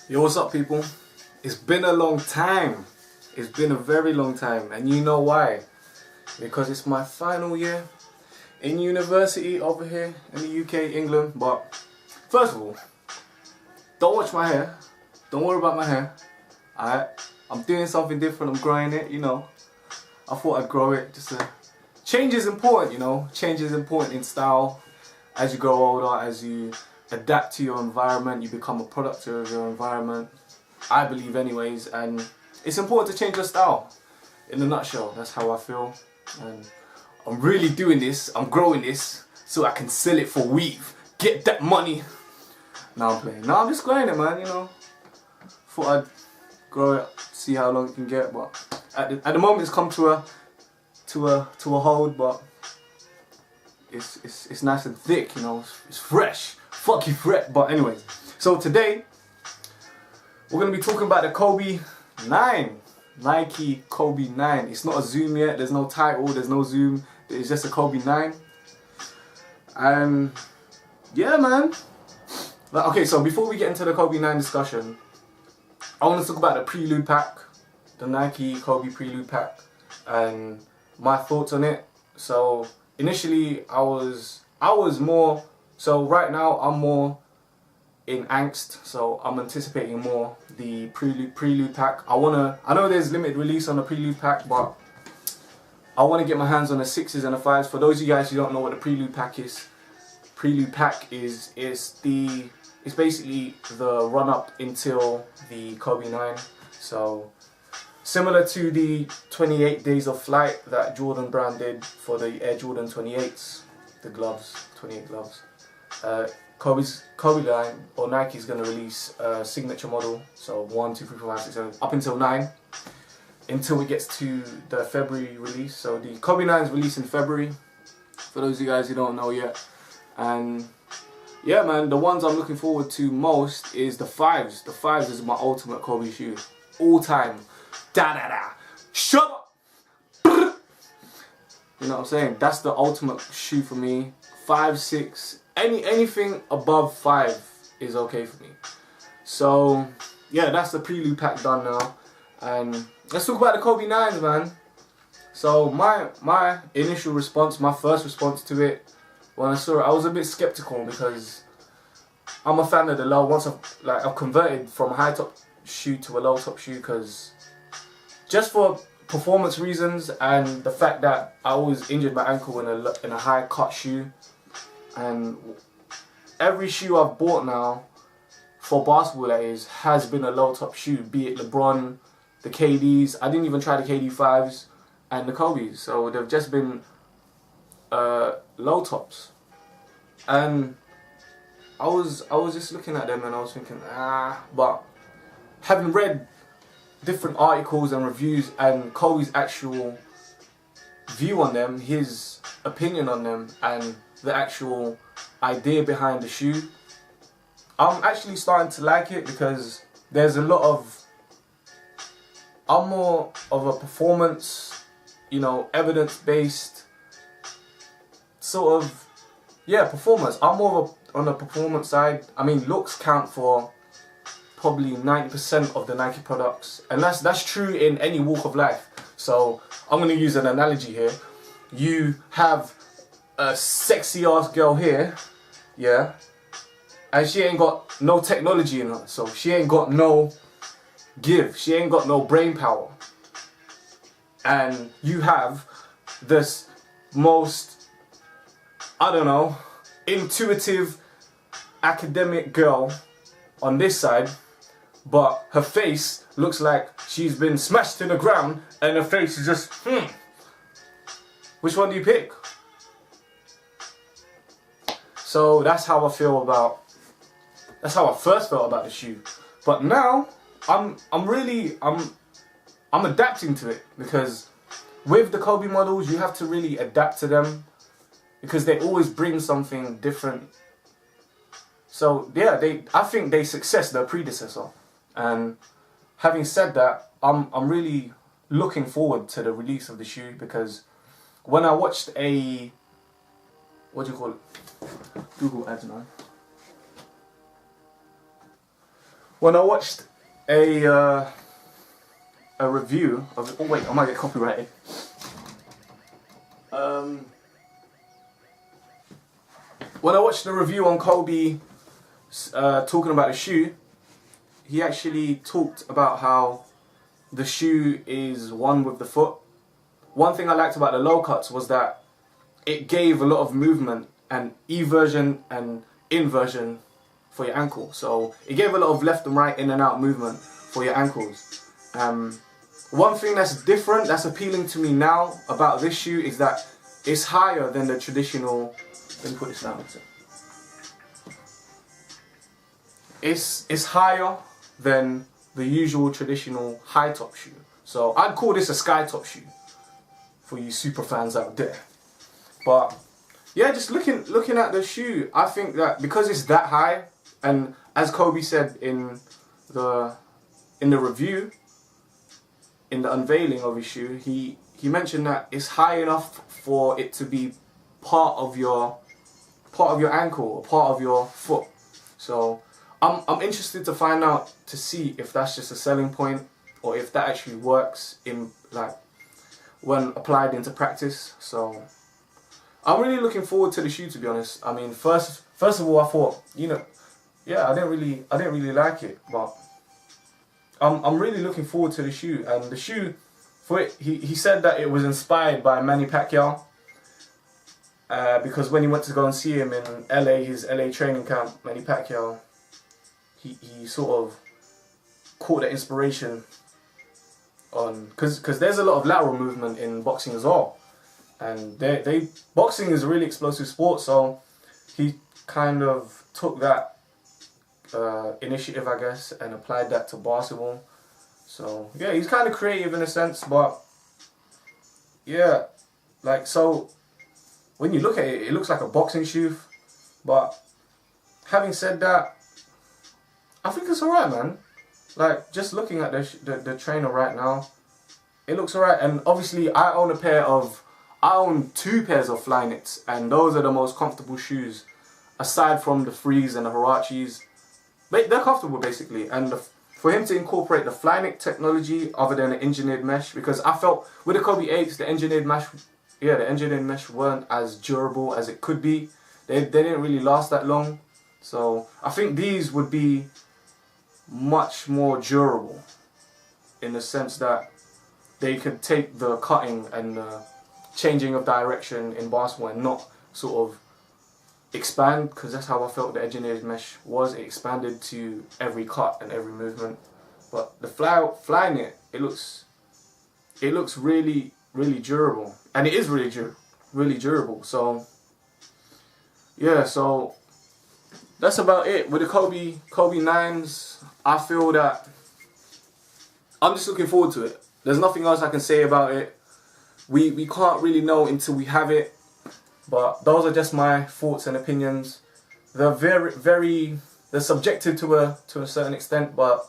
Yo, what's up, people? It's been a long time. It's been a very long time, and you know why? Because it's my final year in university over here in the UK, England. But first of all, don't watch my hair. Don't worry about my hair. Alright? I'm doing something different. I'm growing it, you know. I thought I'd grow it. Change is important, you know. Change is important in style. As you grow older, as you adapt to your environment, you become a product of your environment. I believe anyways, and it's important to change your style. In a nutshell, that's how I feel. And I'm really doing this, I'm growing this, so I can sell it for weave. Get that money. Now I'm playing. Now I'm just growing it, man, you know. Thought I'd grow it, see how long it can get, but at the moment it's come to a hold, but it's nice and thick, you know, it's fresh. Fuck you, Fret. But anyways, so today we're gonna be talking about the Kobe 9, Nike Kobe 9. It's not a zoom yet. There's no title. There's no zoom. It's just a Kobe 9. And yeah, man. Okay, so before we get into the Kobe 9 discussion, I want to talk about the Prelude pack, the Nike Kobe Prelude pack, and my thoughts on it. So initially, I was more. So right now I'm more in angst, so I'm anticipating more the Prelude pack. I know there's limited release on the Prelude pack, but I want to get my hands on the 6s and the 5s. For those of you guys who don't know what the Prelude pack is, it's basically the run up until the Kobe 9. So similar to the 28 Days of Flight that Jordan Brand did for the Air Jordan 28s, the gloves, 28 gloves. Kobe line, or Nike's going to release a signature model, so 1, 2, 3, 4, 5, 6, 7, up until 9, until it gets to the February release. So the Kobe 9 is released in February, for those of you guys who don't know yet. And yeah, man, the ones I'm looking forward to most is the 5s. The 5s is my ultimate Kobe shoe, all time. Shut up! You know what I'm saying? That's the ultimate shoe for me. 5, 6. Anything above 5 is okay for me. So yeah, that's the Prelude pack done now, and let's talk about the Kobe 9s, man. So my initial response, my first response to it when I saw it, I was a bit skeptical because I'm a fan of the low. Once I've converted from a high top shoe to a low top shoe, because just for performance reasons and the fact that I always injured my ankle in a high cut shoe. And every shoe I've bought now, for basketball that is, has been a low top shoe, be it LeBron, the KDs. I didn't even try the KD 5s and the Kobe's, so they've just been low tops. And I was just looking at them and I was thinking, but having read different articles and reviews and Kobe's actual view on them, his opinion on them, and the actual idea behind the shoe, I'm actually starting to like it, because there's a lot of, I'm more of a performance, you know, evidence-based sort of, yeah, performance. I'm more of on the performance side. I mean, looks count for probably 90% of the Nike products, and that's true in any walk of life. So I'm going to use an analogy here. You have a sexy ass girl here, yeah, and she ain't got no technology in her, so she ain't got no give, she ain't got no brain power. And you have this most, I don't know, intuitive academic girl on this side, but her face looks like she's been smashed to the ground and her face is just, which one do you pick? So that's how I feel about, that's how I first felt about the shoe. But now I'm adapting to it, because with the Kobe models you have to really adapt to them, because they always bring something different. So yeah, I think they success their predecessor. And having said that, I'm really looking forward to the release of the shoe, because when I watched a, what do you call it? Google ads, man. When I watched a review of it, oh wait, I might get copyrighted. When I watched the review on Kobe talking about the shoe, he actually talked about how the shoe is one with the foot. One thing I liked about the low cuts was that it gave a lot of movement and eversion and inversion for your ankle. So it gave a lot of left and right, in and out movement for your ankles. One thing that's different, that's appealing to me now about this shoe is that it's higher than the traditional. Let me put this down. It's higher than the usual traditional high top shoe. So I'd call this a sky top shoe for you super fans out there. But yeah, just looking at the shoe, I think that because it's that high, and as Kobe said in the review, in the unveiling of his shoe, he mentioned that it's high enough for it to be part of your ankle or part of your foot. So I'm interested to find out, to see if that's just a selling point or if that actually works in, like, when applied into practice. So I'm really looking forward to the shoe, to be honest. I mean, first of all, I thought, you know, yeah, I didn't really like it, but I'm really looking forward to the shoe. And the shoe, for it, he said that it was inspired by Manny Pacquiao, because when he went to go and see him in LA, his LA training camp, Manny Pacquiao, he sort of caught the inspiration on, because there's a lot of lateral movement in boxing as well, and boxing is a really explosive sport, so he kind of took that initiative, I guess, and applied that to basketball. So yeah, he's kind of creative in a sense, but yeah, like, so when you look at it, it looks like a boxing shoe, but having said that, I think it's alright, man. Like, just looking at the trainer right now, it looks alright. And obviously I own two pairs of Flyknits, and those are the most comfortable shoes aside from the Frees and the Huaraches. They're comfortable basically, and for him to incorporate the Flyknit technology other than the engineered mesh, because I felt with the Kobe 8s, the engineered mesh weren't as durable as it could be. They didn't really last that long. So I think these would be much more durable in the sense that they could take the cutting and the changing of direction in basketball and not sort of expand, because that's how I felt the engineered mesh was. It expanded to every cut and every movement. But the Flyknit, it looks really, really durable, and it is really durable. So yeah, so that's about it with the Kobe 9s. I feel that I'm just looking forward to it. There's nothing else I can say about it. We can't really know until we have it. But those are just my thoughts and opinions. They're they're subjective to a certain extent, but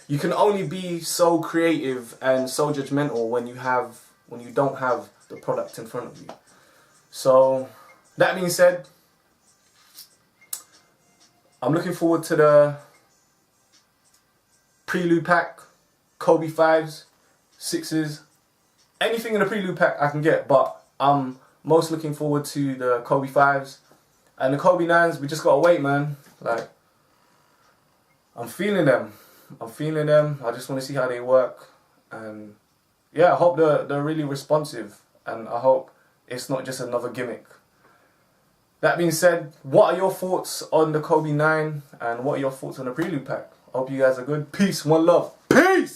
you can only be so creative and so judgmental when you don't have the product in front of you. So that being said, I'm looking forward to the Prelude pack, Kobe 5s, 6s, anything in the Prelude pack I can get, but I'm most looking forward to the Kobe 5s. And the Kobe 9s, we just gotta wait, man. Like, I'm feeling them. I just want to see how they work. And yeah, I hope they're really responsive, and I hope it's not just another gimmick. That being said, what are your thoughts on the Kobe 9, and what are your thoughts on the Prelude pack? I hope you guys are good. Peace, one love. Peace!